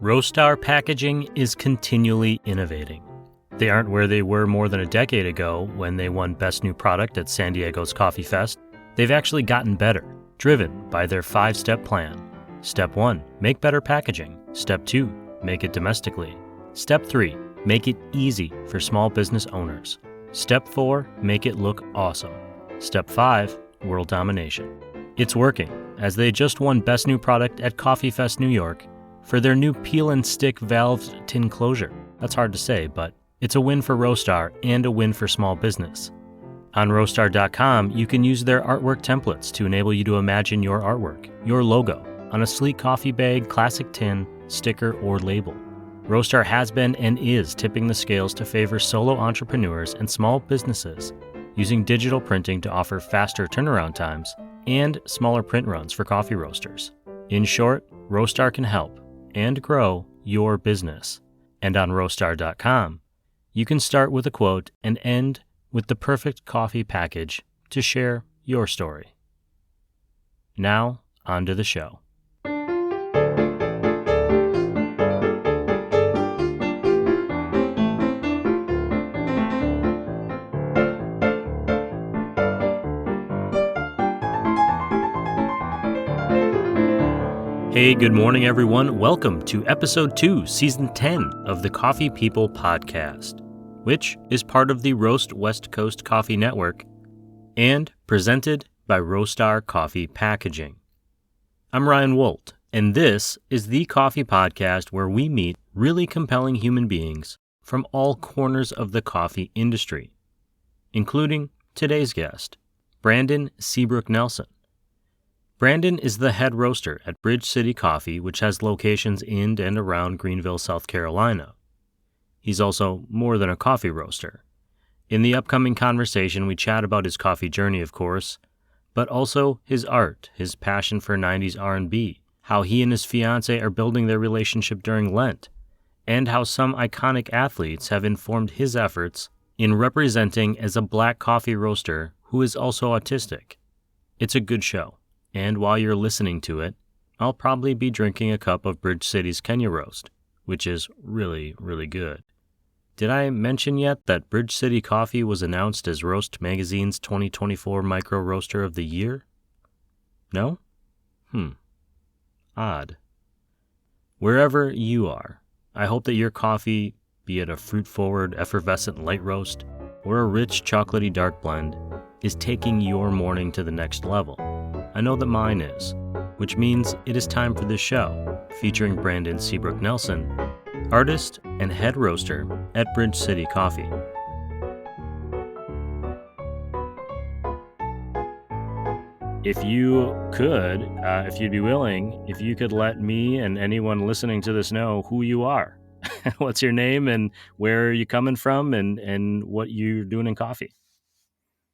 Roastar Packaging is continually innovating. They aren't where they were more than a decade ago when they won Best New Product at San Diego's Coffee Fest. They've actually gotten better, driven by their 5-step plan. Step 1, make better packaging. Step 2, make it domestically. Step 3, make it easy for small business owners. Step 4, make it look awesome. Step 5, world domination. It's working, as they just won Best New Product at Coffee Fest New York for their new peel and stick valved tin closure. That's hard to say, but it's a win for Roastar and a win for small business. On roastar.com, you can use their artwork templates to enable you to imagine your artwork, your logo, on a sleek coffee bag, classic tin, sticker, or label. Roastar has been and is tipping the scales to favor solo entrepreneurs and small businesses, using digital printing to offer faster turnaround times and smaller print runs for coffee roasters. In short, Roastar can help and grow your business. And on roastar.com, you can start with a quote and end with the perfect coffee package to share your story. Now, on to the show. Hey, good morning, everyone. Welcome to Episode 2, Season 10 of the Coffee People Podcast, which is part of the Roast West Coast Coffee Network and presented by Roastar Coffee Packaging. I'm Ryan Woldt, and this is the coffee podcast where we meet really compelling human beings from all corners of the coffee industry, including today's guest, Brandon Seabrook Nelson. Brandon is the head roaster at Bridge City Coffee, which has locations in and around Greenville, South Carolina. He's also more than a coffee roaster. In the upcoming conversation, we chat about his coffee journey, of course, but also his art, his passion for 90s R&B, how he and his fiancée are building their relationship during Lent, and how some iconic athletes have informed his efforts in representing as a black coffee roaster who is also autistic. It's a good show. And while you're listening to it, I'll probably be drinking a cup of Bridge City's Kenya Roast, which is really, really good. Did I mention yet that Bridge City Coffee was announced as Roast Magazine's 2024 Micro Roaster of the Year? No? Odd. Wherever you are, I hope that your coffee, be it a fruit-forward, effervescent light roast or a rich, chocolatey dark blend, is taking your morning to the next level. I know that mine is, which means it is time for this show, featuring Brandon Seabrook Nelson, artist and head roaster at Bridge City Coffee. If you could, if you'd be willing, if you could let me and anyone listening to this know who you are. What's your name and where are you coming from and what you're doing in coffee?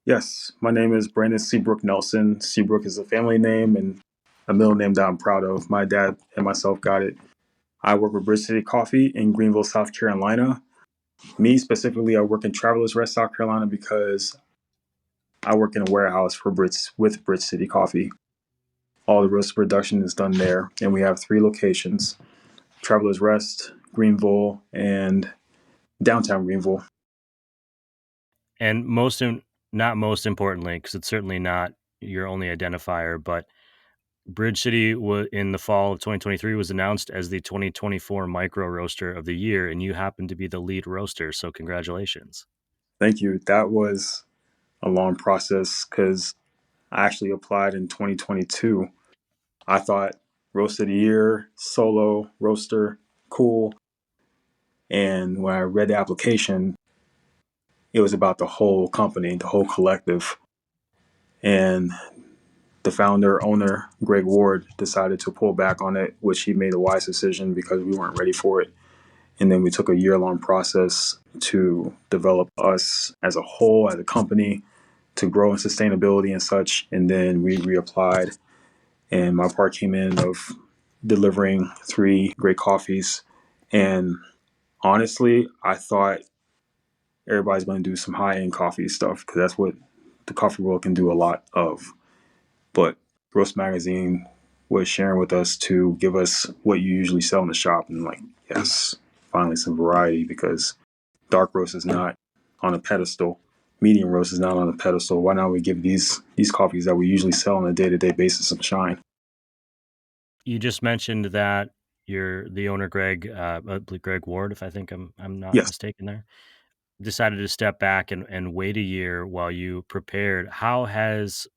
Yes, my name is Brandon Seabrook Nelson. Seabrook is a family name and a middle name that I'm proud of. My dad and myself got it. I work with Bridge City Coffee in Greenville, South Carolina. Me specifically, I work in Travelers Rest, South Carolina because I work in a warehouse with Bridge City Coffee. All the roast production is done there, and we have 3 locations: Travelers Rest, Greenville, and downtown Greenville. And not most importantly, because it's certainly not your only identifier, but Bridge City in the fall of 2023 was announced as the 2024 Micro Roaster of the Year, and you happen to be the lead roaster, so congratulations. Thank you. That was a long process because I actually applied in 2022. I thought Roast of the Year, solo, roaster, cool. And when I read the application, it was about the whole company, the whole collective. And the owner, Greg Ward, decided to pull back on it, which he made a wise decision because we weren't ready for it. And then we took a year-long process to develop us as a whole, as a company, to grow in sustainability and such. And then we reapplied. And my part came in of delivering 3 great coffees. And honestly, I thought everybody's going to do some high-end coffee stuff because that's what the coffee world can do a lot of. But Roast Magazine was sharing with us to give us what you usually sell in the shop. And like, yes, finally some variety, because dark roast is not on a pedestal. Medium roast is not on a pedestal. Why not we give these coffees that we usually sell on a day-to-day basis some shine? You just mentioned that you're the owner, Greg Ward, if I think I'm not Yes. mistaken there, decided to step back and wait a year while you prepared. How has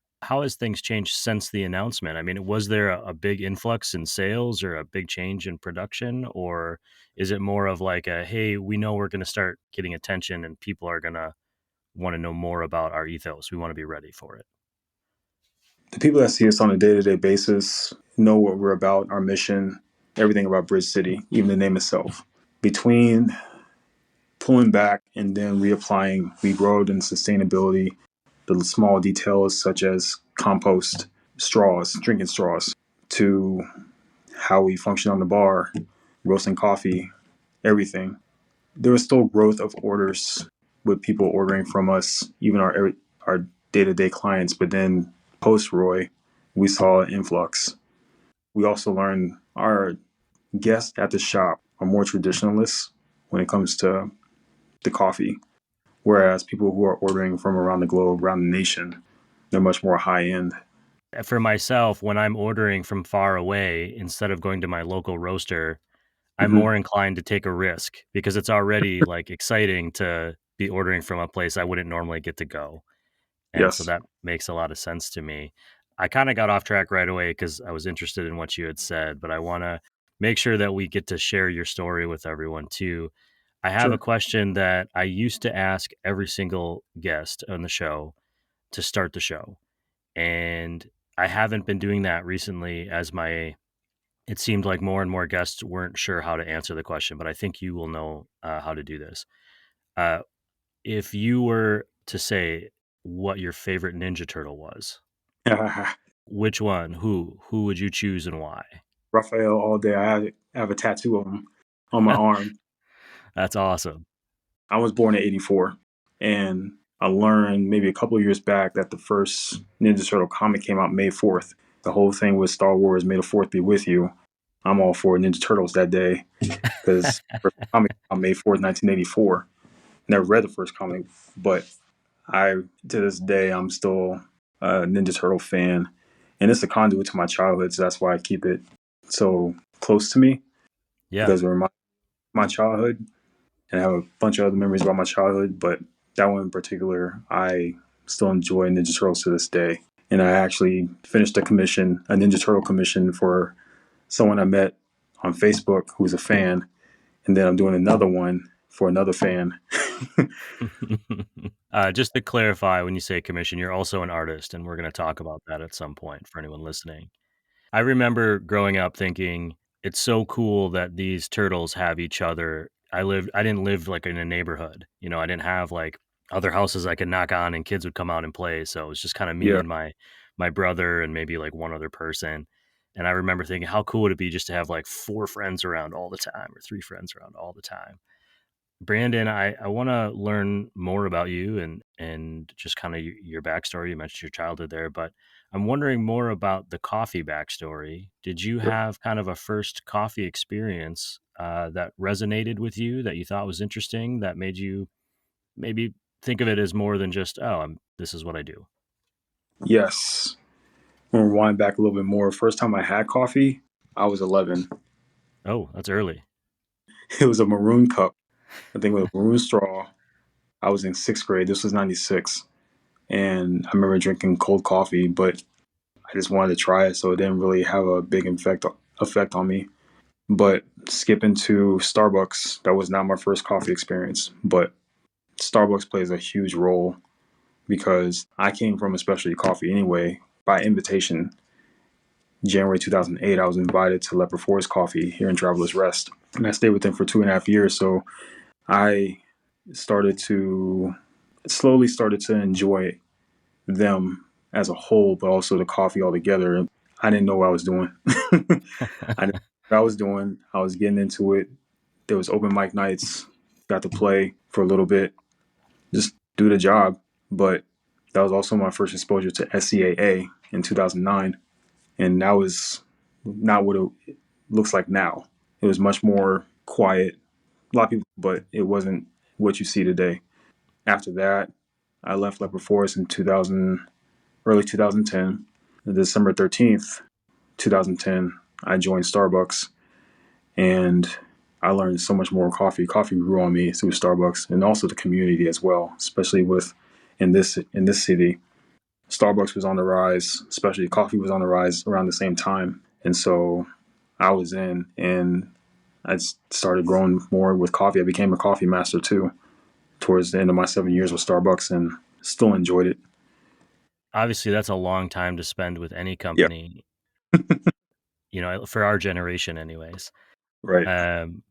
things changed since the announcement? I mean, was there a big influx in sales or a big change in production, or is it more of like a, hey, we know we're going to start getting attention and people are going to want to know more about our ethos. We want to be ready for it. The people that see us on a day-to-day basis know what we're about, our mission, everything about Bridge City, even the name itself. Between pulling back and then reapplying, we growed in sustainability, the small details such as compost, straws, drinking straws, to how we function on the bar, roasting coffee, everything. There was still growth of orders with people ordering from us, even our day-to-day clients. But then post Roy, we saw an influx. We also learned our guests at the shop are more traditionalists when it comes to the coffee, whereas people who are ordering from around the globe, around the nation, they're much more high end. For myself, when I'm ordering from far away, instead of going to my local roaster, I'm Mm-hmm. more inclined to take a risk because it's already like exciting to be ordering from a place I wouldn't normally get to go. And so Yes, that makes a lot of sense to me. I kind of got off track right away because I was interested in what you had said, but I want to make sure that we get to share your story with everyone too. I have a sure. question that I used to ask every single guest on the show to start the show. And I haven't been doing that recently as it seemed like more and more guests weren't sure how to answer the question, but I think you will know how to do this. Uh, if you were to say what your favorite Ninja Turtle was, which one, who would you choose and why? Raphael all day. I have a tattoo of him on my arm. That's awesome. I was born in '84, and I learned maybe a couple of years back that the first Ninja Turtle comic came out May 4th. The whole thing with Star Wars, May the 4th be with you. I'm all for Ninja Turtles that day because the first comic came out May 4th, 1984. Never read the first comic, but I, to this day, I'm still a Ninja Turtle fan. And it's a conduit to my childhood, so that's why I keep it so close to me, Yeah. because it reminds me of my childhood. And I have a bunch of other memories about my childhood, but that one in particular, I still enjoy Ninja Turtles to this day. And I actually finished a Ninja Turtle commission for someone I met on Facebook who's a fan. And then I'm doing another one for another fan. Just to clarify, when you say commission, you're also an artist, and we're going to talk about that at some point for anyone listening. I remember growing up thinking it's so cool that these turtles have each other. I didn't live like in a neighborhood. I didn't have like other houses I could knock on and kids would come out and play. So it was just kind of me Yeah. and my brother and maybe like one other person. And I remember thinking, how cool would it be just to have like four friends around all the time or three friends around all the time? Brandon, I want to learn more about you and just kind of your backstory. You mentioned your childhood there, but I'm wondering more about the coffee backstory. Did you Sure. have kind of a first coffee experience that resonated with you that you thought was interesting that made you maybe think of it as more than just, oh, this is what I do? Yes. We'll rewind back a little bit more. First time I had coffee, I was 11. Oh, that's early. It was a maroon cup, I think with a maroon straw. I was in sixth grade. This was '96. And I remember drinking cold coffee, but I just wanted to try it. So it didn't really have a big effect on me. But skipping to Starbucks, that was not my first coffee experience. But Starbucks plays a huge role because I came from a specialty coffee anyway. By invitation, January 2008, I was invited to Leopard Forest Coffee here in Travelers Rest. And I stayed with them for 2.5 years. So I started to slowly started to enjoy them as a whole, but also the coffee altogether. I didn't know what I was doing. I knew what I was doing. I was getting into it. There was open mic nights. Got to play for a little bit, just do the job. But that was also my first exposure to SCAA in 2009, and that was not what it looks like now. It was much more quiet. A lot of people, but it wasn't what you see today. After that, I left Leopard Forest in 2000, early 2010. December 13th, 2010, I joined Starbucks, and I learned so much more coffee. Coffee grew on me through Starbucks, and also the community as well, especially with in this city. Starbucks was on the rise, especially coffee was on the rise around the same time. And so I was in, and I started growing more with coffee. I became a coffee master too towards the end of my 7 years with Starbucks, and still enjoyed it. Obviously, that's a long time to spend with any Yeah, company, for our generation anyways. right. Um,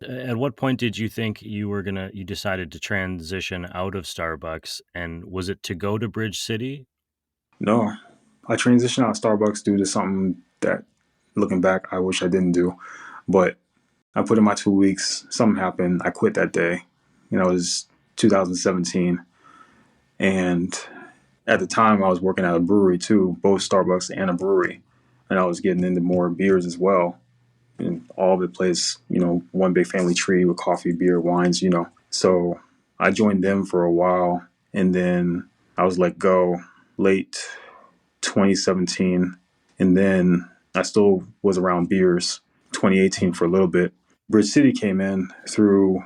at what point did you think you decided to transition out of Starbucks, and was it to go to Bridge City? No, I transitioned out of Starbucks due to something that, looking back, I wish I didn't do. But I put in my 2 weeks. Something happened. I quit that day. It was 2017. And at the time, I was working at a brewery too, both Starbucks and a brewery. And I was getting into more beers as well. And all of it plays, one big family tree with coffee, beer, wines. So I joined them for a while. And then I was let go late 2017. And then I still was around beers 2018 for a little bit. Bridge City came in through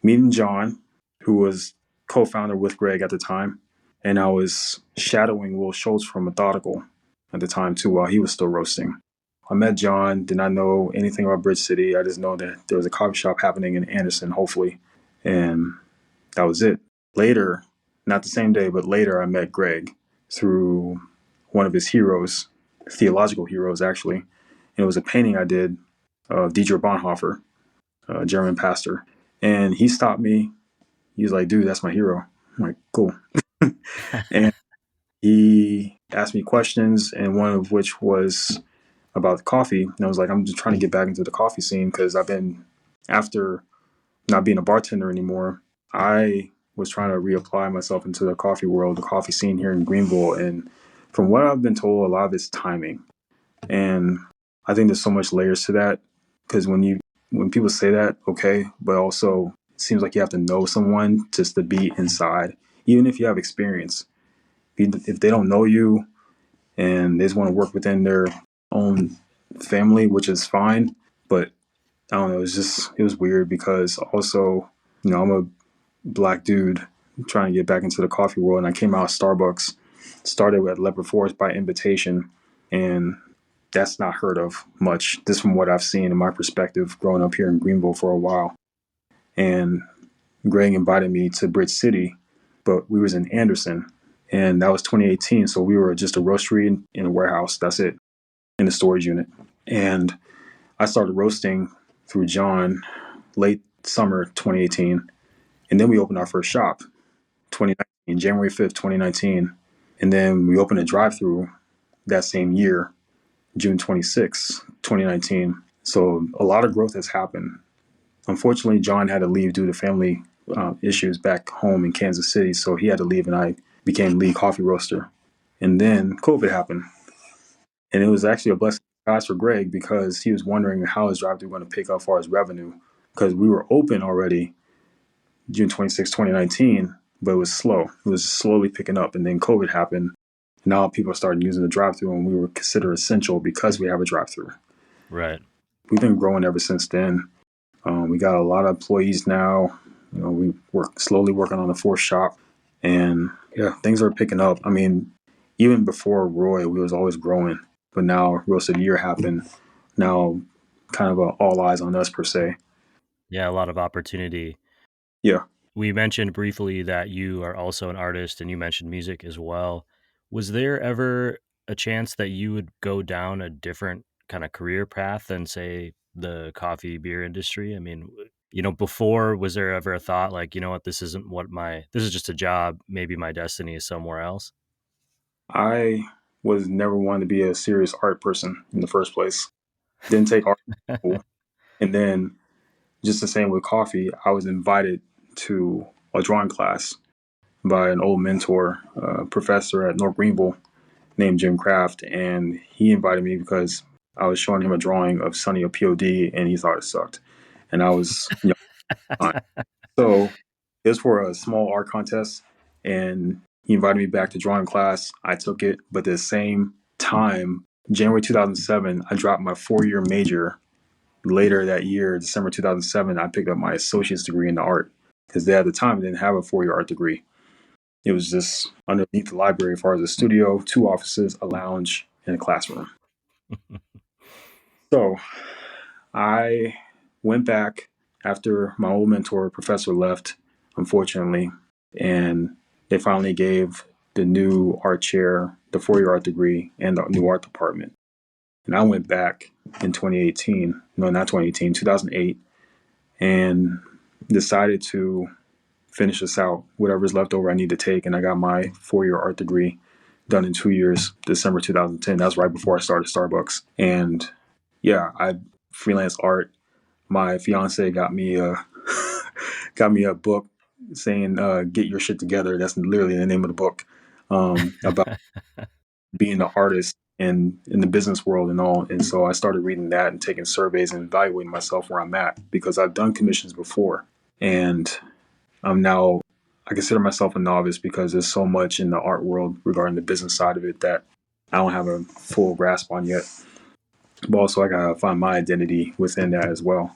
meeting John, who was co-founder with Greg at the time. And I was shadowing Will Schultz from Methodical at the time too, while he was still roasting. I met John, did not know anything about Bridge City. I just know that there was a coffee shop happening in Anderson, hopefully. And that was it. Later, not the same day, but later, I met Greg through one of his heroes, theological heroes, actually. And it was a painting I did of Dietrich Bonhoeffer, a German pastor. And he stopped me. He was like, dude, that's my hero. I'm like, cool. And he asked me questions, and one of which was about the coffee. And I was like, I'm just trying to get back into the coffee scene because after not being a bartender anymore, I was trying to reapply myself into the coffee world, the coffee scene here in Greenville. And from what I've been told, a lot of it's timing. And I think there's so much layers to that because when people say that, okay, but also it seems like you have to know someone just to be inside, even if you have experience. If they don't know you and they just want to work within their own family, which is fine, but I don't know, it was weird because also, I'm a black dude trying to get back into the coffee world, and I came out of Starbucks, started at Leopard Forest by invitation, and that's not heard of much, just from what I've seen in my perspective growing up here in Greenville for a while. And Greg invited me to Bridge City, but we was in Anderson, and that was 2018, so we were just a roastery in a warehouse, that's it, in the storage unit. And I started roasting through John late summer 2018. And then we opened our first shop 2019, January 5th, 2019. And then we opened a drive-through that same year, June 26th, 2019. So a lot of growth has happened. Unfortunately, John had to leave due to family issues back home in Kansas City. So he had to leave, and I became lead coffee roaster. And then COVID happened. And it was actually a blessing for Greg because he was wondering how his drive-through going to pick up as far as revenue because we were open already June 26, 2019, but it was slow. It was slowly picking up. And then COVID happened. Now people started using the drive-through, and we were considered essential because we have a drive-through. Right. We've been growing ever since then. We got a lot of employees now. We slowly working on the fourth shop. And yeah, things are picking up. I mean, even before Roy, we was always growing. But now Roast of the Year happened. Now kind of all eyes on us per se. Yeah, a lot of opportunity. Yeah. We mentioned briefly that you are also an artist and you mentioned music as well. Was there ever a chance that you would go down a different kind of career path than, say, the coffee beer industry? I mean, before, was there ever a thought like, what, this is just a job. Maybe my destiny is somewhere else? I was never one to be a serious art person in the first place. Didn't take art in school. And then just the same with coffee, I was invited to a drawing class by an old mentor, professor at North Greenville named Jim Kraft. And he invited me because I was showing him a drawing of Sonny a POD, and he thought it sucked. And I was, so it was for a small art contest, and he invited me back to drawing class. I took it, but the same time, January 2007, I dropped my 4-year major. Later that year, December 2007, I picked up my associate's degree in art because at the time I didn't have a 4-year art degree. It was just underneath the library as far as a studio, 2 offices, a lounge, and a classroom. So I went back after my old mentor, professor, left, unfortunately, and they finally gave the new art chair the 4-year art degree and the new art department. And I went back in 2018, no, not 2018, 2008, and decided to finish this out, whatever's left over I need to take. And I got my 4-year art degree done in 2 years, December 2010. That was right before I started Starbucks. And yeah, I freelance art. My fiance got me a got me a book saying "Get Your Shit Together." That's literally the name of the book, about being an artist and in the business world and all. And so I started reading that and taking surveys and evaluating myself where I'm at because I've done commissions before, and I'm now I consider myself a novice because there's so much in the art world regarding the business side of it that I don't have a full grasp on yet. But also I gotta find my identity within that as well.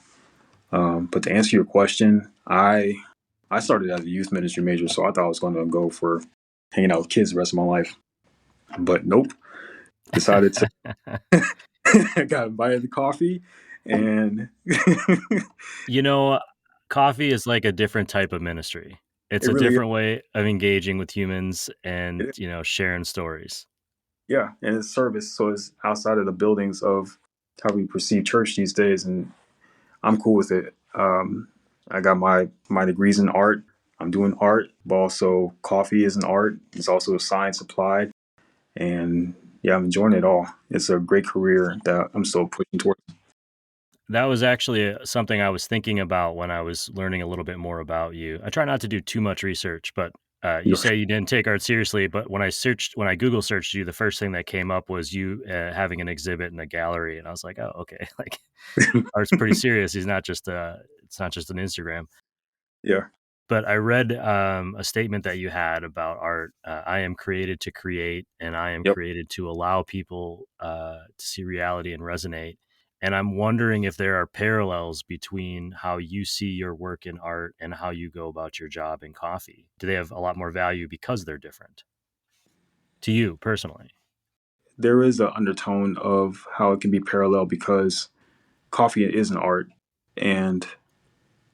But to answer your question, I started as a youth ministry major, so I thought I was going to go for hanging out with kids the rest of my life. But nope, decided to got invited to coffee, and Coffee is like a different type of ministry. It's it a really is. different way of engaging with humans and, sharing stories. Yeah, and it's service, so it's outside of the buildings of how we perceive church these days, and I'm cool with it. I got my degrees in art. I'm doing art, but also coffee is an art. It's also a science applied, and yeah, I'm enjoying it all. It's a great career that I'm still pushing towards. That was actually something I was thinking about when I was learning a little bit more about you. I try not to do too much research, but you say you didn't take art seriously. But when I Google searched you, the first thing that came up was you having an exhibit in a gallery, and I was like, oh, okay, like art's pretty serious. It's not just an Instagram. Yeah, But I read a statement that you had about art. I am created to create, and I am yep. created to allow people to see reality and resonate. And I'm wondering if there are parallels between how you see your work in art and how you go about your job in coffee. Do they have a lot more value because they're different to you personally? There is an undertone of how it can be parallel because coffee is an art, and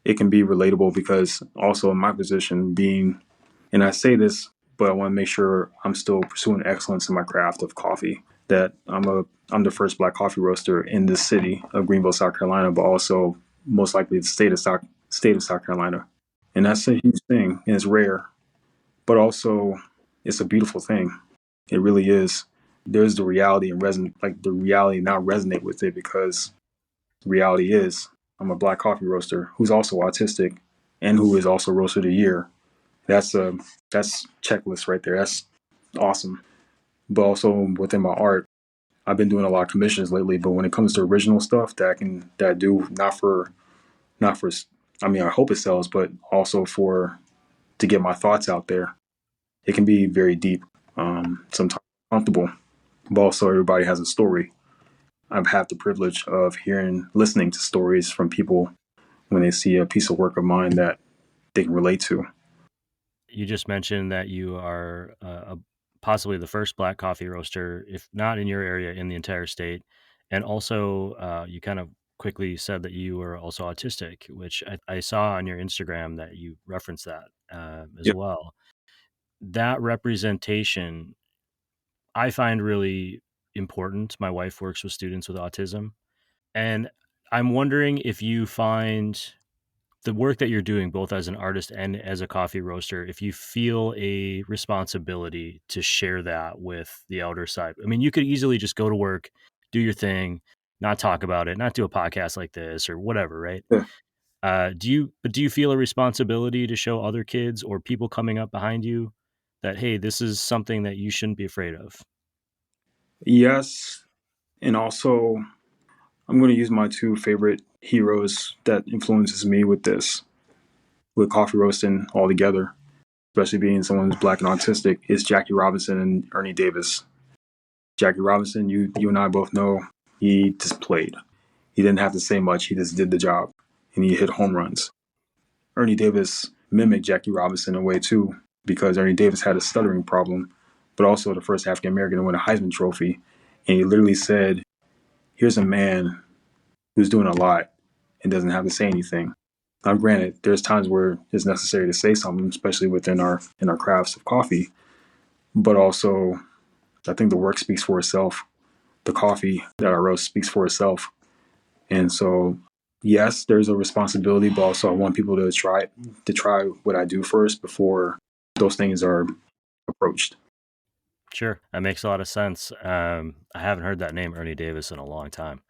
it can be relatable because also in my position being, and I say this, but I want to make sure I'm still pursuing excellence in my craft of coffee. That I'm the first black coffee roaster in this city of Greenville, South Carolina, but also most likely the state of South Carolina, and that's a huge thing, and it's rare, but also it's a beautiful thing. It really is. There's the reality and the reality now resonate with it because reality is I'm a black coffee roaster who's also autistic and who is also roaster of the year. That's a that's checklist right there. That's awesome. But also within my art, I've been doing a lot of commissions lately. But when it comes to original stuff that I do not for I mean I hope it sells, but also for to get my thoughts out there, it can be very deep, sometimes comfortable. But also everybody has a story. I've had the privilege of listening to stories from people when they see a piece of work of mine that they can relate to. You just mentioned that you are possibly the first black coffee roaster, if not in your area, in the entire state. And also, you kind of quickly said that you were also autistic, which I saw on your Instagram that you referenced that as Yep. well. That representation I find really important. My wife works with students with autism. And I'm wondering if you find the work that you're doing, both as an artist and as a coffee roaster, if you feel a responsibility to share that with the outer side. I mean, you could easily just go to work, do your thing, not talk about it, not do a podcast like this or whatever, right? Yeah. Do you feel a responsibility to show other kids or people coming up behind you that, hey, this is something that you shouldn't be afraid of? Yes. And also I'm going to use my two favorite heroes that influences me with this, with coffee roasting altogether, especially being someone who's black and autistic, is Jackie Robinson and Ernie Davis. Jackie Robinson, you and I both know, he just played. He didn't have to say much. He just did the job, and he hit home runs. Ernie Davis mimicked Jackie Robinson in a way too, because Ernie Davis had a stuttering problem, but also the first African American to win a Heisman Trophy. And he literally said, "Here's a man who's doing a lot and doesn't have to say anything." Now, granted, there's times where it's necessary to say something, especially within our crafts of coffee. But also, I think the work speaks for itself. The coffee that I roast speaks for itself. And so, yes, there's a responsibility, but also I want people to try what I do first before those things are approached. Sure, that makes a lot of sense. I haven't heard that name, Ernie Davis, in a long time.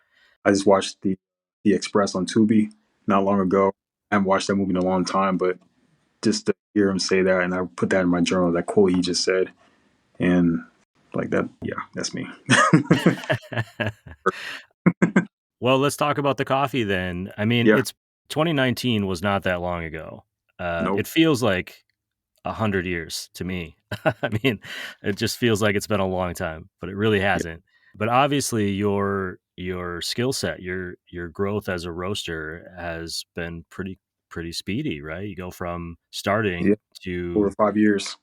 I just watched the Express on Tubi not long ago. I haven't watched that movie in a long time, but just to hear him say that, and I put that in my journal, that quote he just said, and like that, yeah, that's me. Well, let's talk about the coffee then. I mean, Yeah, it's 2019 was not that long ago. nope, It feels like 100 years to me. I mean, it just feels like it's been a long time, but it really yeah, hasn't. But obviously, your skill set, your growth as a roaster has been pretty speedy, right? You go from yeah, starting over to 5 years.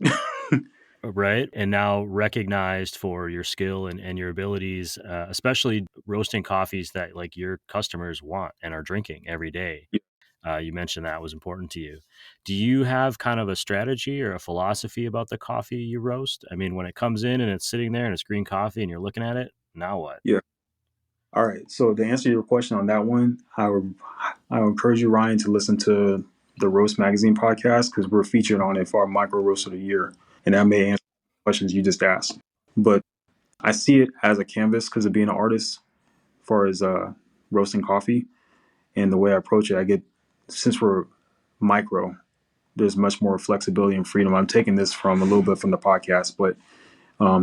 right, and now recognized for your skill and your abilities, especially roasting coffees that like your customers want and are drinking every day. Yeah, You mentioned that was important to you. Do you have kind of a strategy or a philosophy about the coffee you roast? I mean, when it comes in and it's sitting there and it's green coffee and you're looking at it, now what? yeah. All right. So to answer your question on that one, I would encourage you, Ryan, to listen to the Roast Magazine podcast because we're featured on it for our micro roast of the year, and that may answer questions you just asked. But I see it as a canvas because of being an artist, as far as roasting coffee and the way I approach it. I get since we're micro, there's much more flexibility and freedom. I'm taking this from a little bit from the podcast, but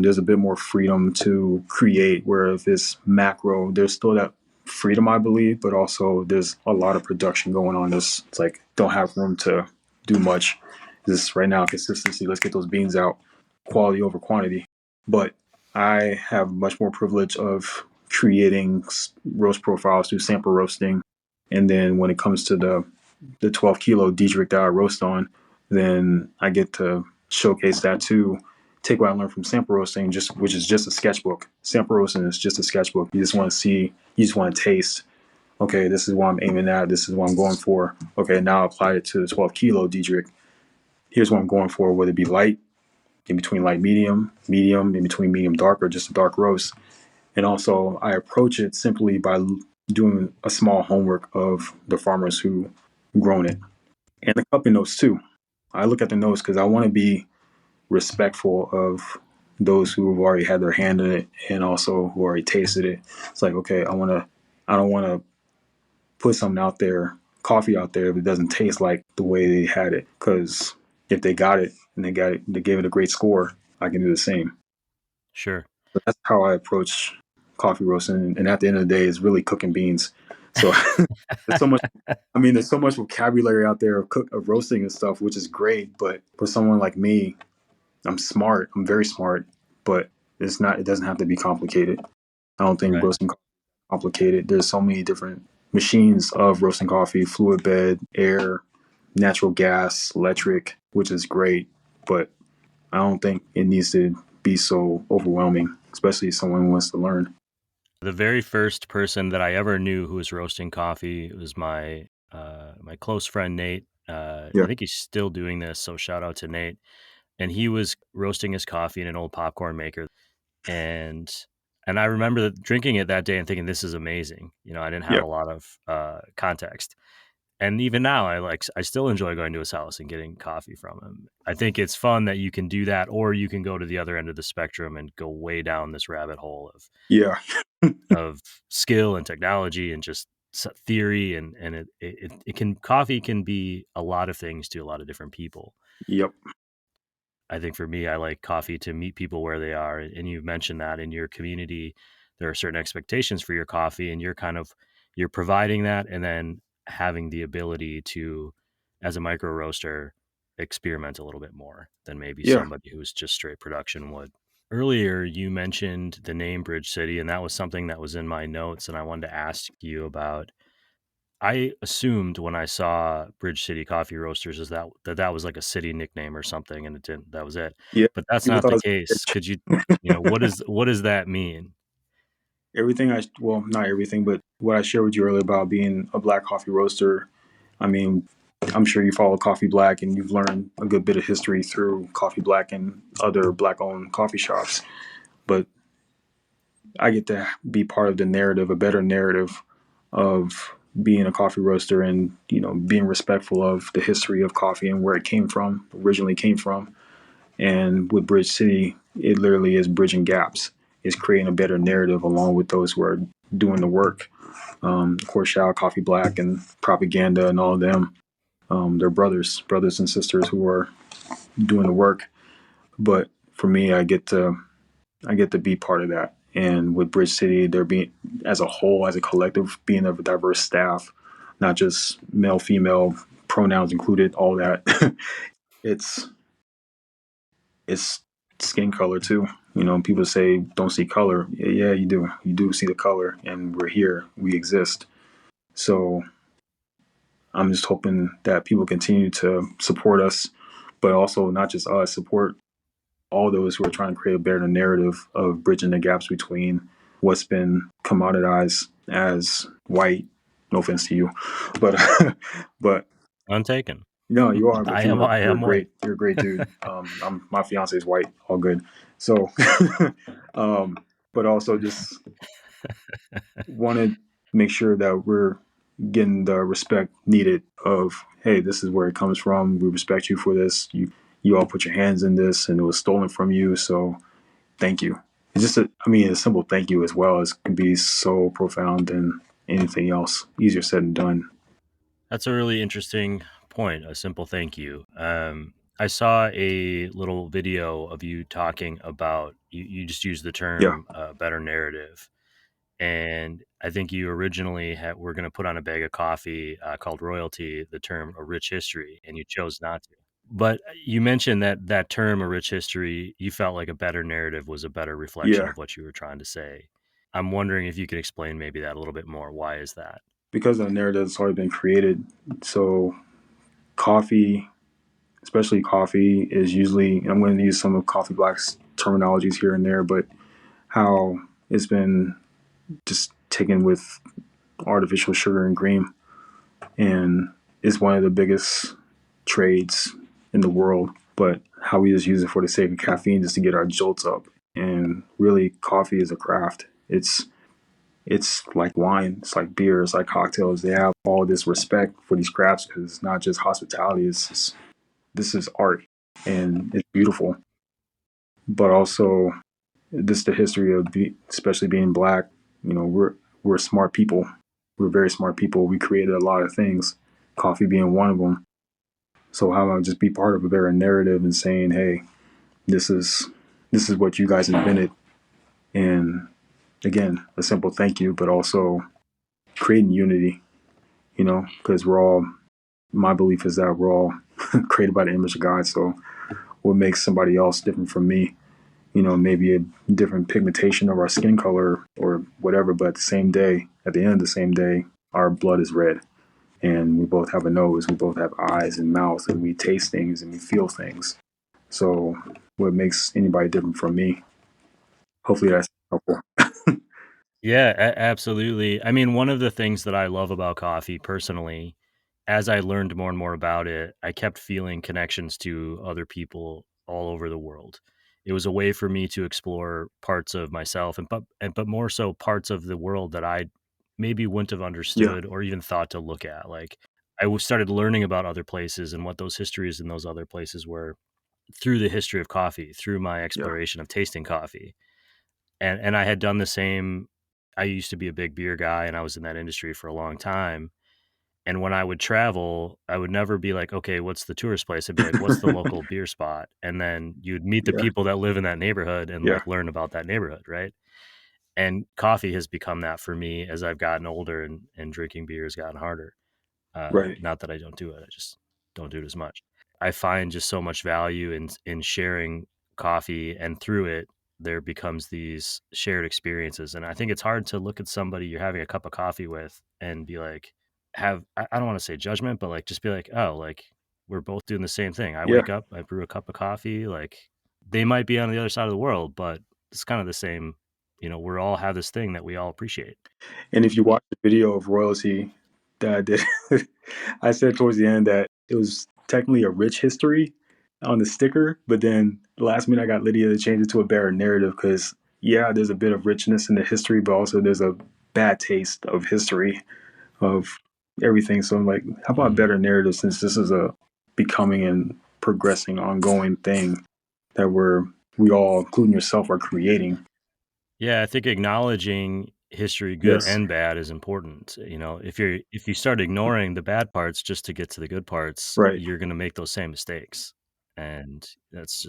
there's a bit more freedom to create. Where if it's macro, there's still that freedom, I believe, but also there's a lot of production going on. It's like don't have room to do much. This right now consistency. Let's get those beans out, quality over quantity. But I have much more privilege of creating roast profiles through sample roasting, and then when it comes to the 12 kilo Diedrich that I roast on, then I get to showcase that too. Take what I learned from sample roasting, just which is just a sketchbook. Sample roasting is just a sketchbook. You just want to see, you just want to taste. Okay, this is what I'm aiming at. This is what I'm going for. Okay, now apply it to the 12 kilo Diedrich. Here's what I'm going for. Whether it be light, in between light medium, medium, in between medium dark, or just a dark roast. And also, I approach it simply by doing a small homework of the farmers who grown it and the cupping notes too. I look at the notes because I want to be respectful of those who have already had their hand in it and also who already tasted it. It's like, okay, I don't want to put something out there, coffee out there, if it doesn't taste like the way they had it. Because if they got it and they gave it a great score, I can do the same. Sure. But that's how I approach coffee roasting. And at the end of the day, it's really cooking beans. So there's so much. I mean, there's so much vocabulary out there of roasting and stuff, which is great. But for someone like me, I'm smart. I'm very smart, but it's not. It doesn't have to be complicated. I don't think Right. roasting coffee is complicated. There's so many different machines of roasting coffee: fluid bed, air, natural gas, electric, which is great. But I don't think it needs to be so overwhelming, especially if someone wants to learn. The very first person that I ever knew who was roasting coffee was my close friend Nate. I Yeah, think he's still doing this, so shout out to Nate. And he was roasting his coffee in an old popcorn maker, and I remember drinking it that day and thinking, "This is amazing." You know, I didn't have yeah, a lot of context, and even now, I still enjoy going to his house and getting coffee from him. I think it's fun that you can do that, or you can go to the other end of the spectrum and go way down this rabbit hole yeah, of skill and technology and just theory and it can coffee can be a lot of things to a lot of different people. yep, I think for me, I like coffee to meet people where they are, and you've mentioned that in your community. there are certain expectations for your coffee, and you're providing that, and then having the ability to, as a micro roaster, experiment a little bit more than maybe Yeah. somebody who's just straight production would. Earlier, you mentioned the name Bridge City, and that was something that was in my notes, and I wanted to ask you about. I assumed when I saw Bridge City Coffee Roasters is that was like a city nickname or something, and it didn't. That was it. Yeah. But that's People not thought the it case. was Could you, what does that mean? everything well, not everything, but what I shared with you earlier about being a black coffee roaster. I mean, I'm sure you follow Coffee Black and you've learned a good bit of history through Coffee Black and other black owned coffee shops. But I get to be part of the narrative, a better narrative of being a coffee roaster and, being respectful of the history of coffee and where it originally came from. And with Bridge City, it literally is bridging gaps. It's creating a better narrative along with those who are doing the work. Of course, shout out Coffee Black and Propaganda and all of them. They're brothers and sisters who are doing the work. But for me, I get to be part of that. And with Bridge City, they're being, as a whole, as a collective, being of a diverse staff, not just male, female, pronouns included, all that. it's it's skin color too. People say don't see color. Yeah, you do. You do see the color, and we're here. We exist. So I'm just hoping that people continue to support us, but also not just us, support all those who are trying to create a better narrative of bridging the gaps between what's been commoditized as white. No offense to you, but but Untaken. no, you are. But I am. I you're am white. great. You're a great dude. My fiance is white. All good. So, but also just want to make sure that we're getting the respect needed. Of hey, this is where it comes from. We respect you for this. You all put your hands in this, and it was stolen from you. So thank you. It's just a simple thank you as well as can be so profound than anything else. Easier said than done. That's a really interesting point. A simple thank you. I saw a little video of you talking about you just used the Yeah, term better narrative, and I think you originally were going to put on a bag of coffee called Royalty the term a rich history, and you chose not to. But you mentioned that term a rich history, you felt like a better narrative was a better reflection yeah. of what you were trying to say. I'm wondering if you could explain maybe that a little bit more. Why is that? Because the narrative has already been created. So coffee, especially coffee, is usually, I'm going to use some of Coffee Black's terminologies here and there, but how it's been just taken with artificial sugar and cream, and is one of the biggest trades in the world. But how we just use it for the sake of caffeine just to get our jolts up. And really, coffee is a craft. It's like wine, it's like beer, it's like cocktails. They have all this respect for these crafts because it's not just hospitality. This is art, and it's beautiful. But also, this is the history of especially being black. We're smart people. We're very smart people. We created a lot of things, coffee being one of them. So how about just be part of a better narrative and saying, hey, this is this is what you guys invented, and again, a simple thank you, but also creating unity. Because we're all. My belief is that we're all created by the image of God. So what makes somebody else different from me? Maybe a different pigmentation of our skin color or whatever, but at the end of the same day, our blood is red. And we both have a nose, we both have eyes and mouths, and we taste things and we feel things. So what makes anybody different from me? Hopefully that's helpful. Yeah, absolutely. I mean, one of the things that I love about coffee personally, as I learned more and more about it, I kept feeling connections to other people all over the world. It was a way for me to explore parts of myself but more so parts of the world that I maybe wouldn't have Yeah, understood or even thought to look at. Like started learning about other places and what those histories in those other places were through the history of coffee, through my yeah, exploration of tasting coffee. And I had done the same. I used to be a big beer guy, and I was in that industry for a long time. And when I would travel, I would never be like, okay, what's the tourist place? I'd be like, what's the local beer spot? And then you'd meet the yeah, people that live in that neighborhood and yeah, like learn about that neighborhood, right? And coffee has become that for me as I've gotten older and drinking beer has gotten harder. Right. Not that I don't do it, I just don't do it as much. I find just so much value in sharing coffee, and through it, there becomes these shared experiences. And I think it's hard to look at somebody you're having a cup of coffee with and be like, I don't want to say judgment, but like just be like, oh, like we're both doing the same thing. I Yeah. wake up, I brew a cup of coffee. Like they might be on the other side of the world, but it's kind of the same. We all have this thing that we all appreciate. And if you watch the video of royalty that I did, I said towards the end that it was technically a rich history on the sticker, but then the last minute I got Lydia to change it to a better narrative because, yeah, there's a bit of richness in the history, but also there's a bad taste of history of everything. So I'm like, how about Mhm. better narrative since this is a becoming and progressing ongoing thing that we all, including yourself, are creating. Yeah, I think acknowledging history, good Yes. and bad, is important. If you start ignoring the bad parts just to get to the good parts, Right. you're going to make those same mistakes, and that's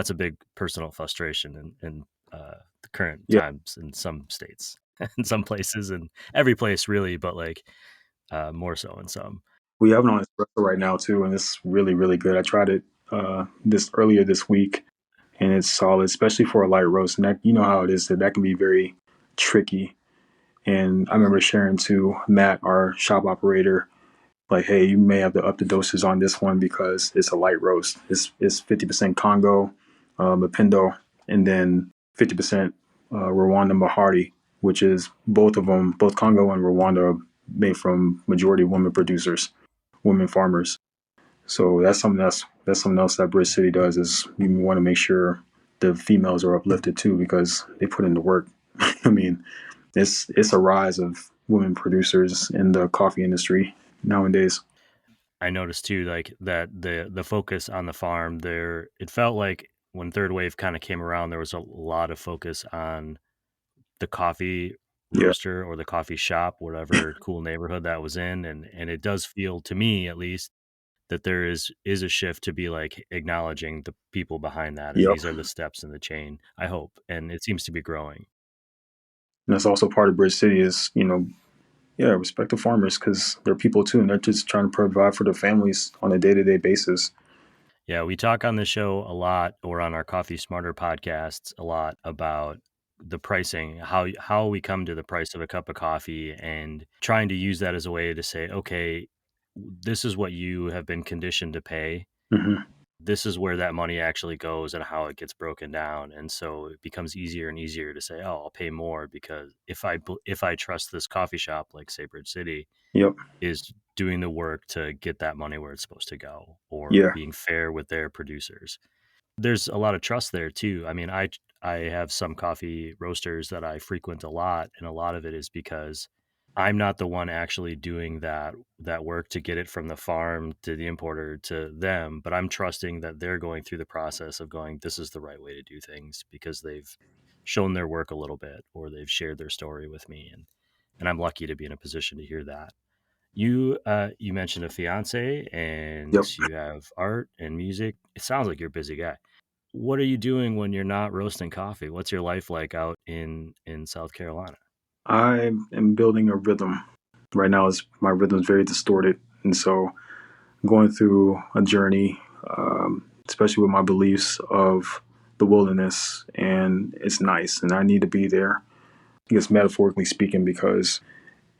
a big personal frustration in the current Yeah. times in some states, in some places, and every place really, but like more so in some. We have it on espresso right now too, and it's really, really good. I tried it this earlier this week, and it's solid, especially for a light roast. And that, you know how it is that can be very tricky. And I remember sharing to Matt, our shop operator, like, hey, you may have to up the doses on this one because it's a light roast. It's 50% Congo, Mapindo, and then 50% Rwanda Mahari, which is both of them, both Congo and Rwanda, are made from majority women producers, women farmers. So that's something else that Bridge City does is we want to make sure the females are uplifted too because they put in the work. I mean, it's a rise of women producers in the coffee industry nowadays. I noticed too, like that the focus on the farm there. It felt like when third wave kind of came around, there was a lot of focus on the coffee Yeah. roaster or the coffee shop, whatever cool neighborhood that was in, and it does feel to me at least that there is a shift to be like acknowledging the people behind that, and Yep. these are the steps in the chain. I hope, and it seems to be growing. And that's also part of Bridge City is, yeah, respect the farmers because they're people too, and they're just trying to provide for their families on a day-to-day basis. Yeah, we talk on the show a lot, or on our Coffee Smarter podcasts a lot, about the pricing, how we come to the price of a cup of coffee, and trying to use that as a way to say, okay, this is what you have been conditioned to pay. Hmm. This is where that money actually goes and how it gets broken down. And so it becomes easier and easier to say, oh, I'll pay more because if I trust this coffee shop, like say Bridge City, Yep. is doing the work to get that money where it's supposed to go, or Yeah. being fair with their producers. There's a lot of trust there too. I mean, I have some coffee roasters that I frequent a lot, and a lot of it is because I'm not the one actually doing that work to get it from the farm to the importer to them, but I'm trusting that they're going through the process of going, this is the right way to do things because they've shown their work a little bit, or they've shared their story with me, and I'm lucky to be in a position to hear that. You mentioned a fiance, and Yep. you have art and music. It sounds like you're a busy guy. What are you doing when you're not roasting coffee? What's your life like out in South Carolina? I am building a rhythm. Right now, is my rhythm is very distorted, and so going through a journey, especially with my beliefs of the wilderness, and it's nice, and I need to be there. I guess metaphorically speaking, because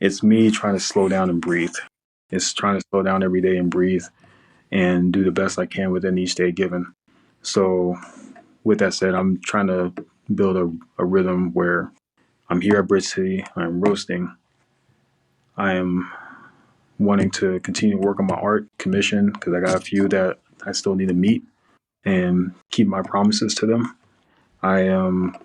it's me trying to slow down and breathe. It's trying to slow down every day and breathe and do the best I can within each day given. So, with that said, I'm trying to build a rhythm where I'm here at Bridge City, I'm roasting, I am wanting to continue to work on my art commission because I got a few that I still need to meet and keep my promises to them. I am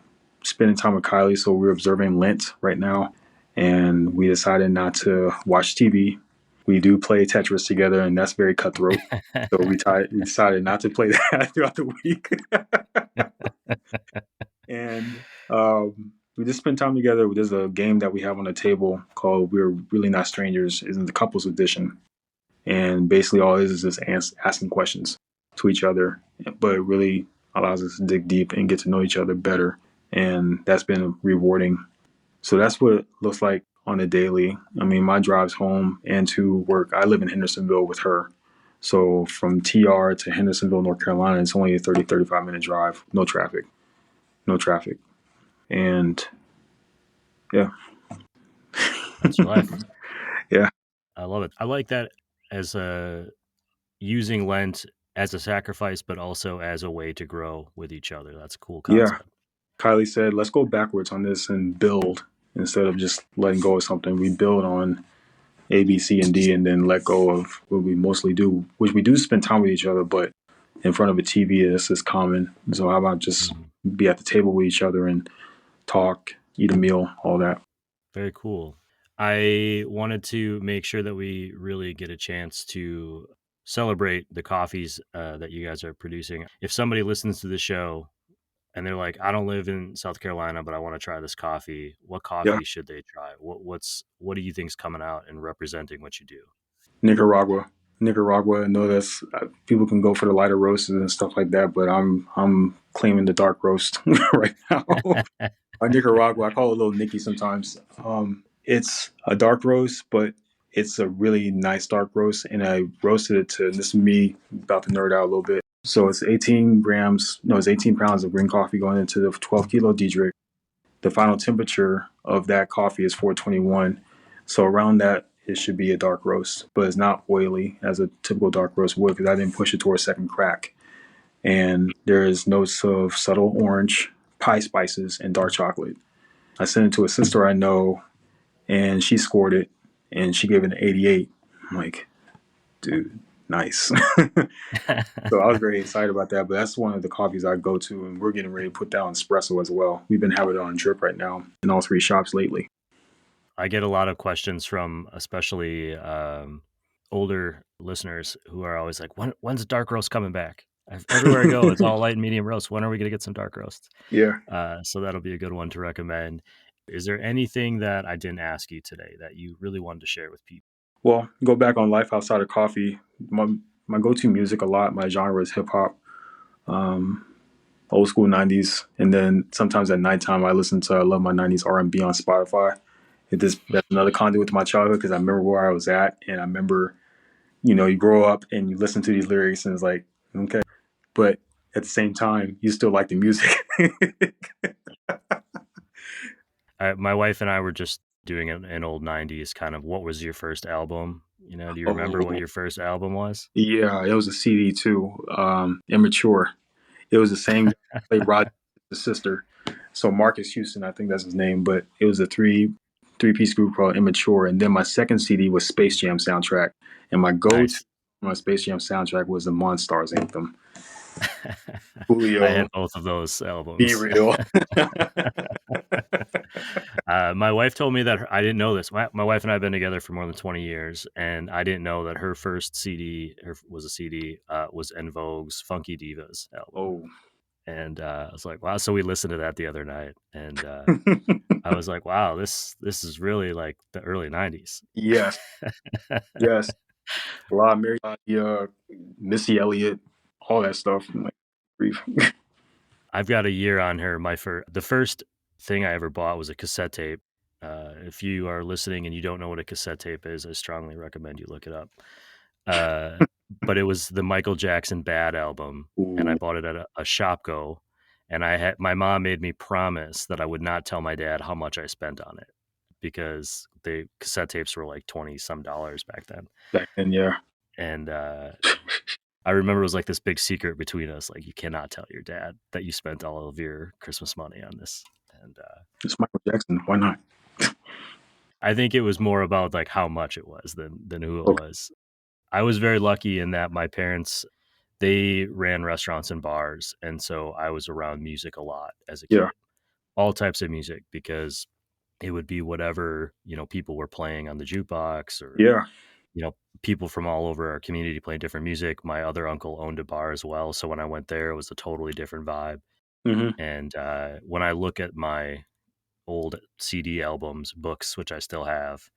spending time with Kylie, so we're observing Lent right now, and we decided not to watch TV. We do play Tetris together, and that's very cutthroat. So we decided not to play that throughout the week, and we just spend time together. There's a game that we have on the table called "We're Really Not Strangers." It's in the couples edition, and basically all it is just asking questions to each other, but it really allows us to dig deep and get to know each other better and that's been rewarding. So that's what it looks like on a daily. I mean, my drives home and to work, I live in Hendersonville with her. So from TR to Hendersonville, North Carolina, it's only a 35 minute drive. No traffic. No traffic. And yeah. That's your life. Yeah. I love it. I like that as using Lent as a sacrifice, but also as a way to grow with each other. That's a cool Yeah. concept. Kylie said, let's go backwards on this and build instead of just letting go of something. We build on A, B, C, and D and then let go of what we mostly do, which we do spend time with each other, but in front of a TV, this is common. So how about just be at the table with each other and talk, eat a meal, all that. Very cool. I wanted to make sure that we really get a chance to celebrate the coffees that you guys are producing. If somebody listens to the show and they're like, I don't live in South Carolina, but I want to try this coffee, what Yeah. coffee should they try? What do you think's coming out and representing what you do? Nicaragua. Nicaragua. I know that's people can go for the lighter roasts and stuff like that, but I'm claiming the dark roast right now. Nicaragua. I call it a little Nicky sometimes. It's a dark roast, but it's a really nice dark roast, and I roasted it to this is me about to nerd out a little bit. So it's 18 grams, no, it's 18 pounds of green coffee going into the 12 kilo Diedrich. The final temperature of that coffee is 421. So around that, it should be a dark roast, but it's not oily as a typical dark roast would because I didn't push it to a second crack. And there's notes of subtle orange, pie spices, and dark chocolate. I sent it to a sister I know, and she scored it, and she gave it an 88. I'm like, dude, nice. So I was very excited about that. But that's one of the coffees I go to, and we're getting ready to put down espresso as well. We've been having it on drip right now in all three shops lately. I get a lot of questions from especially older listeners who are always like, when's dark roast coming back? Everywhere I go, it's all light and medium roast. When are we going to get some dark roasts? Yeah. So that'll be a good one to recommend. Is there anything that I didn't ask you today that you really wanted to share with people? Well, go back on life outside of coffee. My go-to music a lot, my genre is hip hop, um, old school 90s. And then sometimes at nighttime, I love my 90s R&B on Spotify. That's another conduit to my childhood because I remember where I was at. And I remember, you grow up and you listen to these lyrics and it's like, okay. But at the same time, you still like the music. My wife and I were just doing an old 90s kind of, what was your first album? Do you remember what Oh, your first album was? yeah, it was a CD too. Immature. It was the same guy who played Roger, the sister. So Marcus Houston, I think that's his name. But it was a three-piece group called Immature. And then my second CD was Space Jam soundtrack. And my go-to Nice. on my Space Jam soundtrack was the Monstars anthem. I had Julio, both of those Be albums. Real. My wife told me that I didn't know this. My wife and I have been together for more than 20 years, and I didn't know that her first CD was a CD was En Vogue's Funky Divas album. Oh. And I was like, wow. So we listened to that the other night, and I was like, wow, this is really like the early 90s. Yes. Yes. A lot of Mary, Missy Elliott, all that stuff. I'm like, grief. I've got a year on her. The first thing I ever bought was a cassette tape. If you are listening and you don't know what a cassette tape is, I strongly recommend you look it up. But it was the Michael Jackson Bad album, and I Ooh. bought it at a Shopko. And my mom made me promise that I would not tell my dad how much I spent on it because the cassette tapes were like 20 some dollars back then. Back then, yeah. And I remember it was like this big secret between us. Like, you cannot tell your dad that you spent all of your Christmas money on this. And It's Michael Jackson. Why not? I think it was more about like how much it was than who it Okay. was. I was very lucky in that my parents, they ran restaurants and bars. And so I was around music a lot as a Yeah. kid, all types of music, because it would be whatever, people were playing on the jukebox, or, Yeah. people from all over our community playing different music. My other uncle owned a bar as well. So when I went there, it was a totally different vibe. Mm-hmm. And when I look at my old CD albums, books, which I still have,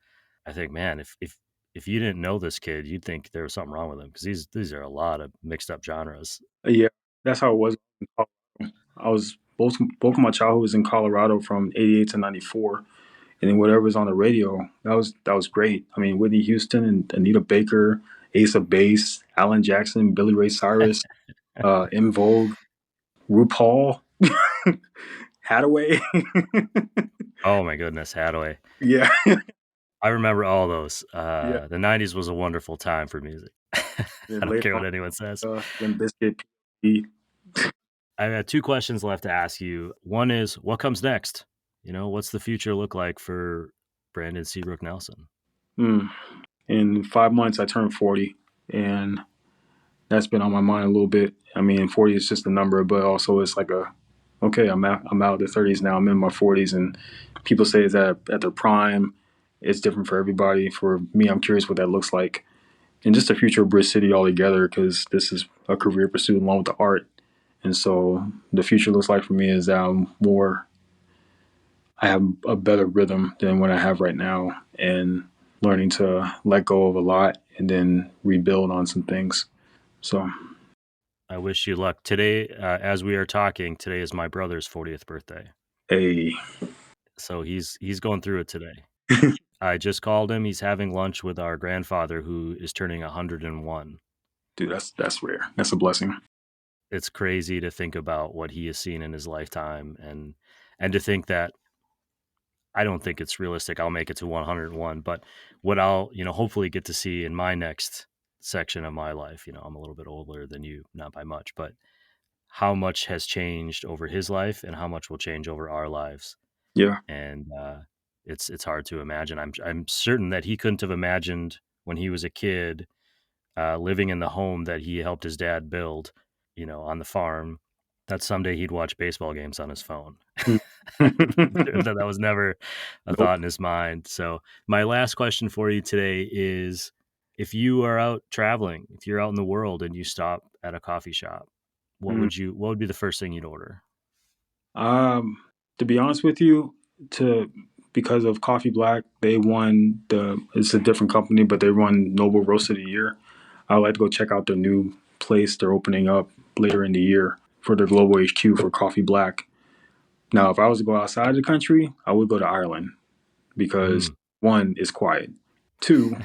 I think, man, if you didn't know this kid, you'd think there was something wrong with him, because these are a lot of mixed up genres. Yeah. That's how it was. I was both of my childhood was in Colorado from '88 to '94, and then whatever was on the radio, that was great. I mean, Whitney Houston and Anita Baker, Ace of Base, Alan Jackson, Billy Ray Cyrus, In Vogue, RuPaul, Hadaway. Oh my goodness, Hadaway. Yeah, I remember all those. yeah. The 90s was a wonderful time for music. I And don't later care on, what anyone says. Limp Bizkit, P. I've got two questions left to ask you. One is, what comes next? What's the future look like for Brandon Seabrook Nelson? In 5 months, I turned 40, and that's been on my mind a little bit. I mean, 40 is just a number, but also it's like okay, I'm out of the 30s now. I'm in my 40s, and people say it's at their prime. It's different for everybody. For me, I'm curious what that looks like, and just the future of Bridge City altogether, because this is a career pursuit along with the art. And so the future looks like for me is that I have a better rhythm than what I have right now, and learning to let go of a lot and then rebuild on some things. So I wish you luck. Today, as we are talking, today is my brother's 40th birthday. hey, So he's going through it today. I just called him. He's having lunch with our grandfather, who is turning 101. dude, that's rare. That's a blessing. It's crazy to think about what he has seen in his lifetime, and to think that I don't think it's realistic I'll make it to 101, but what I'll, hopefully get to see in my next section of my life, I'm a little bit older than you, not by much, but how much has changed over his life and how much will change over our lives. Yeah. And it's hard to imagine. I'm certain that he couldn't have imagined when he was a kid, living in the home that he helped his dad build, on the farm, that someday he'd watch baseball games on his phone. That was never a thought in his mind. So my last question for you today is, if you are out traveling, if you're out in the world and you stop at a coffee shop, what would be the first thing you'd order? To be honest with you, because of Coffee Black, it's a different company, but they run Noble Roast of the Year. I would like to go check out their new place they're opening up later in the year for their global HQ for Coffee Black. Now, if I was to go outside the country, I would go to Ireland because one, it's quiet. Two,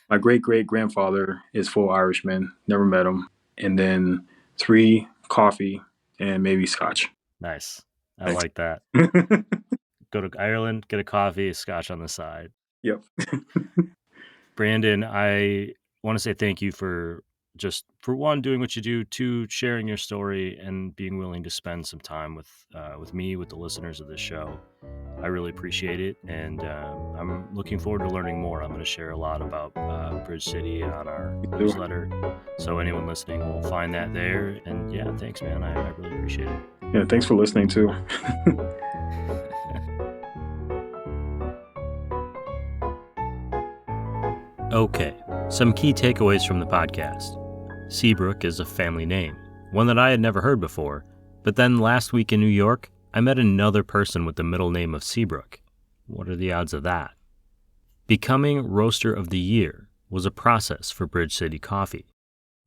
my great-great-grandfather is full Irishman, never met him. And then three, coffee and maybe scotch. Nice. I Thanks. like that. Go to Ireland, get a coffee, a scotch on the side. Yep. Brandon, I want to say thank you for one, doing what you do, two, sharing your story and being willing to spend some time with me, with the listeners of this show. I really appreciate it, and I'm looking forward to learning more. I'm going to share a lot about Bridge City on our newsletter, so anyone listening will find that there. And yeah, thanks, man. I really appreciate it. Yeah, thanks for listening too. Okay, some key takeaways from the podcast. Seabrook is a family name, one that I had never heard before, but then last week in New York, I met another person with the middle name of Seabrook. What are the odds of that? Becoming Roaster of the Year was a process for Bridge City Coffee,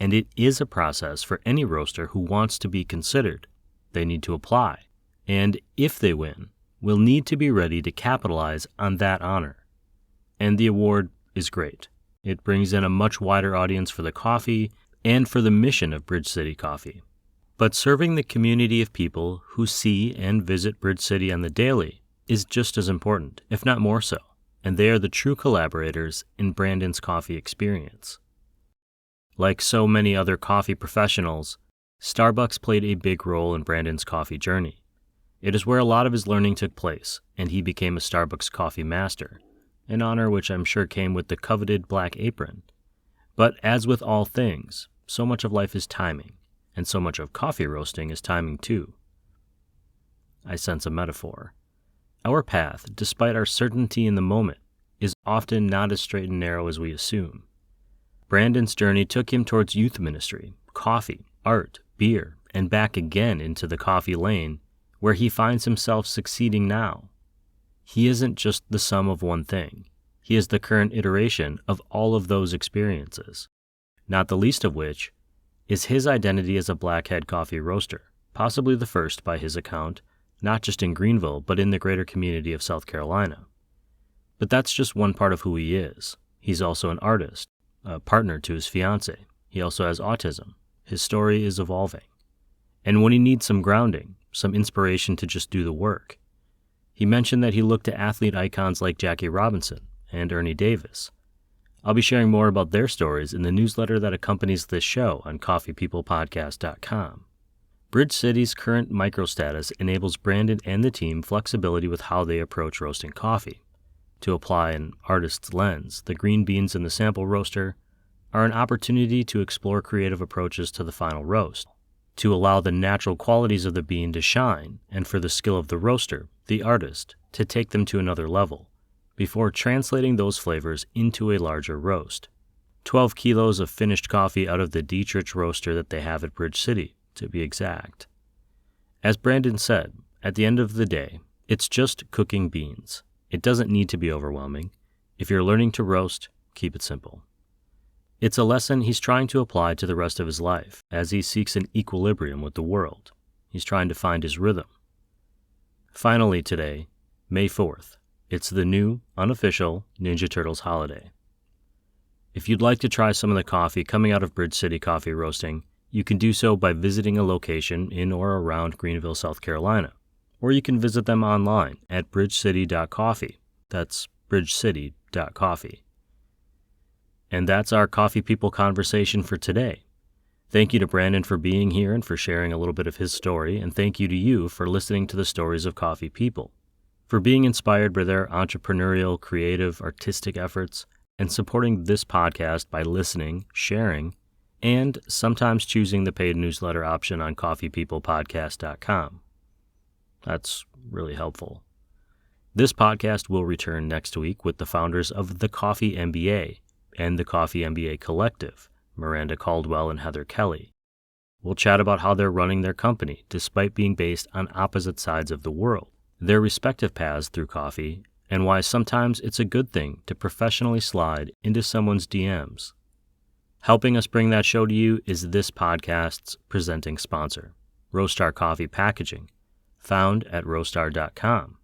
and it is a process for any roaster who wants to be considered. They need to apply, and if they win, will need to be ready to capitalize on that honor. And the award is great. It brings in a much wider audience for the coffee and for the mission of Bridge City Coffee. But serving the community of people who see and visit Bridge City on the daily is just as important, if not more so, and they are the true collaborators in Brandon's coffee experience. Like so many other coffee professionals, Starbucks played a big role in Brandon's coffee journey. It is where a lot of his learning took place, and he became a Starbucks coffee master, an honor which I'm sure came with the coveted black apron. But as with all things, so much of life is timing, and so much of coffee roasting is timing too. I sense a metaphor. Our path, despite our certainty in the moment, is often not as straight and narrow as we assume. Brandon's journey took him towards youth ministry, coffee, art, beer, and back again into the coffee lane, where he finds himself succeeding now. He isn't just the sum of one thing. He is the current iteration of all of those experiences, not the least of which is his identity as a blackhead coffee roaster, possibly the first by his account, not just in Greenville, but in the greater community of South Carolina. But that's just one part of who he is. He's also an artist, a partner to his fiancée. He also has autism. His story is evolving. And when he needs some grounding, some inspiration to just do the work, he mentioned that he looked to athlete icons like Jackie Robinson and Ernie Davis. I'll be sharing more about their stories in the newsletter that accompanies this show on coffeepeoplepodcast.com. Bridge City's current microstatus enables Brandon and the team flexibility with how they approach roasting coffee. To apply an artist's lens, the green beans in the sample roaster are an opportunity to explore creative approaches to the final roast, to allow the natural qualities of the bean to shine, and for the skill of the roaster, the artist, to take them to another level, before translating those flavors into a larger roast. 12 kilos of finished coffee out of the Dietrich roaster that they have at Bridge City, to be exact. As Brandon said, at the end of the day, it's just cooking beans. It doesn't need to be overwhelming. If you're learning to roast, keep it simple. It's a lesson he's trying to apply to the rest of his life as he seeks an equilibrium with the world. He's trying to find his rhythm. Finally today, May 4th, it's the new, unofficial Ninja Turtles holiday. If you'd like to try some of the coffee coming out of Bridge City Coffee Roasting, you can do so by visiting a location in or around Greenville, South Carolina, or you can visit them online at bridgecity.coffee. That's bridgecity.coffee. And that's our Coffee People conversation for today. Thank you to Brandon for being here and for sharing a little bit of his story, and thank you to you for listening to the stories of Coffee People, for being inspired by their entrepreneurial, creative, artistic efforts, and supporting this podcast by listening, sharing, and sometimes choosing the paid newsletter option on coffeepeoplepodcast.com. That's really helpful. This podcast will return next week with the founders of the Coffee MBA and the Coffee MBA Collective, Miranda Caldwell and Heather Kelly. We'll chat about how they're running their company despite being based on opposite sides of the world, their respective paths through coffee, and why sometimes it's a good thing to professionally slide into someone's DMs. Helping us bring that show to you is this podcast's presenting sponsor, Roastar Coffee Packaging, found at roastar.com.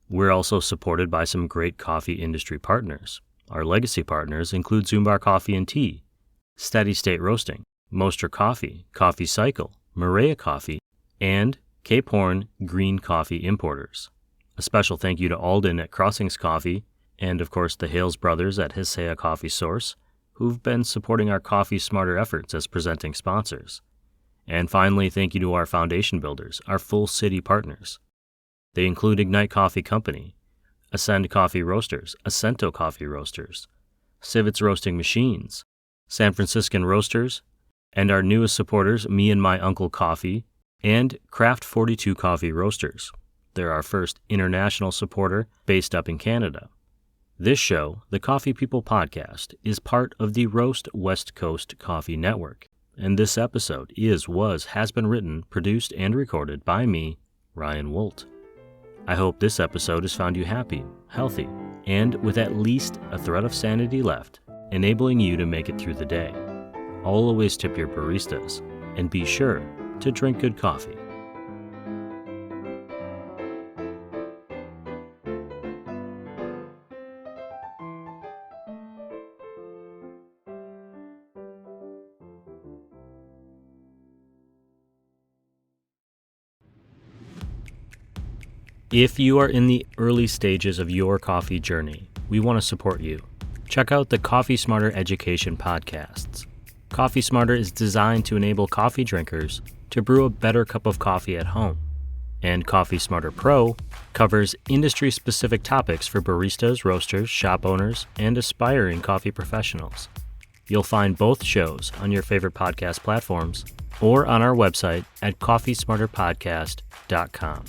We're also supported by some great coffee industry partners. Our legacy partners include Zumbar Coffee and Tea, Steady State Roasting, Moster Coffee, Coffee Cycle, Maria Coffee, and Cape Horn Green Coffee Importers. A special thank you to Alden at Crossings Coffee, and of course the Hales brothers at Hisea Coffee Source, who've been supporting our Coffee Smarter efforts as presenting sponsors. And finally, thank you to our foundation builders, our full city partners. They include Ignite Coffee Company, Ascend Coffee Roasters, Ascento Coffee Roasters, Civets Roasting Machines, San Franciscan Roasters, and our newest supporters, Me and My Uncle Coffee, and Craft 42 Coffee Roasters. They're our first international supporter based up in Canada. This show, the Coffee People Podcast, is part of the Roast West Coast Coffee Network, and this episode has been written, produced, and recorded by me, Ryan Woldt. I hope this episode has found you happy, healthy, and with at least a thread of sanity left, enabling you to make it through the day. Always tip your baristas, and be sure to drink good coffee. If you are in the early stages of your coffee journey, we want to support you. Check out the Coffee Smarter Education podcasts. Coffee Smarter is designed to enable coffee drinkers to brew a better cup of coffee at home. And Coffee Smarter Pro covers industry-specific topics for baristas, roasters, shop owners, and aspiring coffee professionals. You'll find both shows on your favorite podcast platforms or on our website at coffeesmarterpodcast.com.